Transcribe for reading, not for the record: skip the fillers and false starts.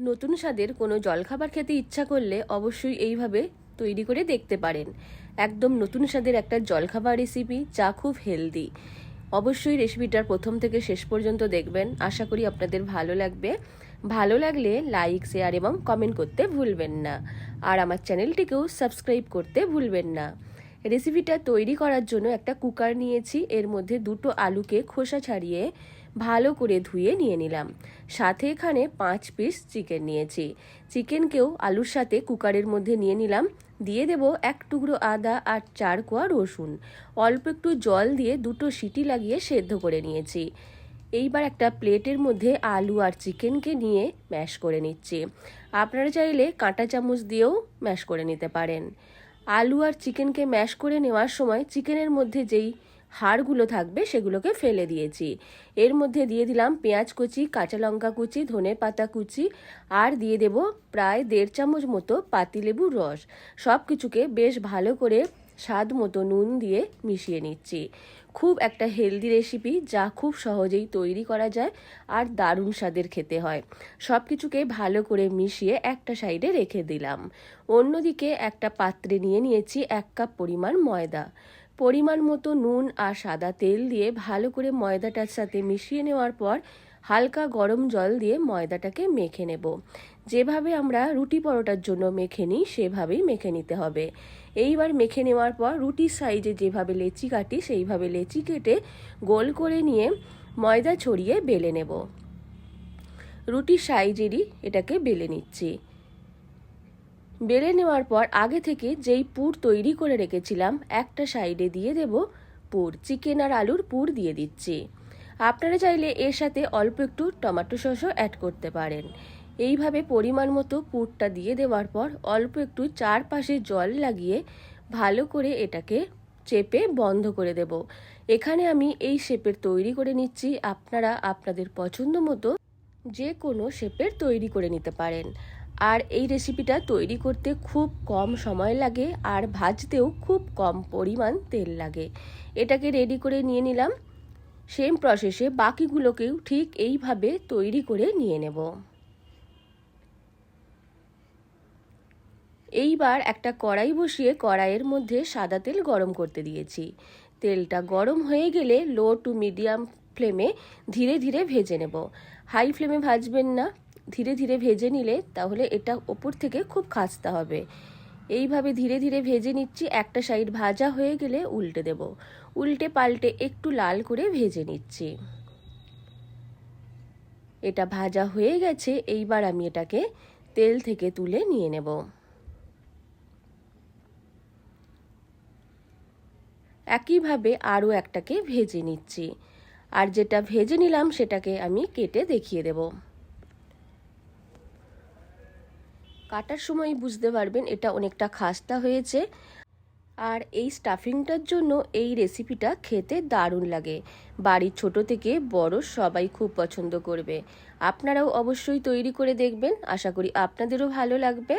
নতুন স্বাদের কোনো জলখাবার খেতে ইচ্ছা করলে অবশ্যই এইভাবে তৈরি করে দেখতে পারেন। একদম নতুন স্বাদের একটা জলখাবার রেসিপি যা খুব হেলদি। অবশ্যই রেসিপিটার প্রথম থেকে শেষ পর্যন্ত দেখবেন, আশা করি আপনাদের ভালো লাগবে। ভালো লাগলে লাইক, শেয়ার এবং কমেন্ট করতে ভুলবেন না। আর আমার চ্যানেলটিকেও সাবস্ক্রাইব করতে ভুলবেন না। রেসিপিটা তৈরি করার জন্য একটা কুকার নিয়েছি, এর মধ্যে দুটো আলুকে খোসা ছাড়িয়ে ভালো করে ধুয়ে নিয়ে নিলাম। সাথে এখানে 5 পিস চিকেন নিয়েছি। চিকেনকেও আলুর সাথে কুকারের মধ্যে নিয়ে নিলাম। দিয়ে দেব 1 টুকরো আদা আর 4 কোয়া রসুন। অল্প একটু জল দিয়ে দুটো সিটি লাগিয়ে সেদ্ধ করে নিয়েছি। এইবার একটা প্লেটের মধ্যে আলু আর চিকেনকে নিয়ে ম্যাশ করে নিচ্ছি। আপনারা চাইলে কাঁটা চামচ দিয়েও ম্যাশ করে নিতে পারেন। আলু আর চিকেনকে ম্যাশ করে নেওয়ার সময় চিকেনের মধ্যে যেই হাড়গুলো থাকবে সেগুলোকে ফেলে দিয়েছি। এর মধ্যে দিয়ে দিলাম পেঁয়াজ কুচি, কাঁচা লঙ্কা কুচি, ধনে পাতা কুচি আর দিয়ে দেব প্রায় 1.5 চামচ মতো পাতিলেবুর রস। সব কিছুকে বেশ ভালো করে স্বাদ মতো নুন দিয়ে মিশিয়ে নিচ্ছি। খুব একটা হেলদি রেসিপি যা খুব সহজেই তৈরি করা যায় আর দারুণ স্বাদের খেতে হয়। সব কিছুকে ভালো করে মিশিয়ে একটা সাইডে রেখে দিলাম। অন্যদিকে একটা পাত্রে নিয়ে নিয়েছি 1 কাপ পরিমাণ ময়দা। পরিমাণ মতো নুন আর সাদা তেল দিয়ে ভালো করে ময়দাটার সাথে মিশিয়ে নেওয়ার পর হালকা গরম জল দিয়ে ময়দাটাকে মেখে নেব। যেভাবে আমরা রুটি পরোটার জন্য মেখে নিই সেভাবেই মেখে নিতে হবে। এইবার মেখে নেওয়ার পর রুটির সাইজে যেভাবে লেচি কাটি সেইভাবে লেচি কেটে গোল করে নিয়ে ময়দা ছড়িয়ে বেলে নেব। রুটির সাইজেরই এটাকে বেলে নিচ্ছি। বেলে নেওয়ার পর আগে থেকে যেই পুর তৈরি করে রেখেছিলাম একটা সাইডে দিয়ে দেব পুর। চিকেন আর আলুর পুর দিয়ে দিচ্ছি। আপনারা চাইলে এর সাথে অল্প একটু টমেটো সসও অ্যাড করতে পারেন। এইভাবে পরিমাণ মতো পুরটা দিয়ে দেওয়ার পর অল্প একটু চারপাশে জল লাগিয়ে ভালো করে এটাকে চেপে বন্ধ করে দেব। এখানে আমি এই শেপের তৈরি করে নিচ্ছি। আপনারা আপনাদের পছন্দ মতো যে কোনো শেপের তৈরি করে নিতে পারেন। আর এই রেসিপিটা তৈরি করতে খুব কম সময় লাগে আর ভাজতেও খুব কম পরিমাণ তেল লাগে। এটাকে রেডি করে নিয়ে নিলাম। সেম প্রসেসে বাকিগুলোকেও ঠিক এইভাবে তৈরি করে নিয়ে নেব। এইবার একটা কড়াই বসিয়ে কড়াইয়ের মধ্যে সাদা তেল গরম করতে দিয়েছি। তেলটা গরম হয়ে গেলে লো টু মিডিয়াম ফ্লেমে ধীরে ধীরে ভেজে নেব। হাই ফ্লেমে ভাজবেন না, ধীরে ধীরে ভেজে নিলে তাহলে এটা ওপর থেকে খুব খাস্তা হবে। এইভাবে ধীরে ধীরে ভেজে নিচ্ছি। একটা সাইড ভাজা হয়ে গেলে উল্টে দেব। উল্টে পাল্টে একটু লাল করে ভেজে নিচ্ছি। এটা ভাজা হয়ে গেছে। এইবার আমি এটাকে তেল থেকে তুলে নিয়ে নেব। একইভাবে আরও একটাকে ভেজে নিচ্ছি। আর যেটা ভেজে নিলাম সেটাকে আমি কেটে দেখিয়ে দেব। কাটার সময় বুঝতে পারবেন এটা অনেকটা খাস্তা হয়েছে। আর এই স্টাফিংটার জন্য এই রেসিপিটা খেতে দারুণ লাগে। বাড়ির ছোট থেকে বড় সবাই খুব পছন্দ করবে। আপনারাও অবশ্যই তৈরি করে দেখবেন, আশা করি আপনাদেরও ভালো লাগবে।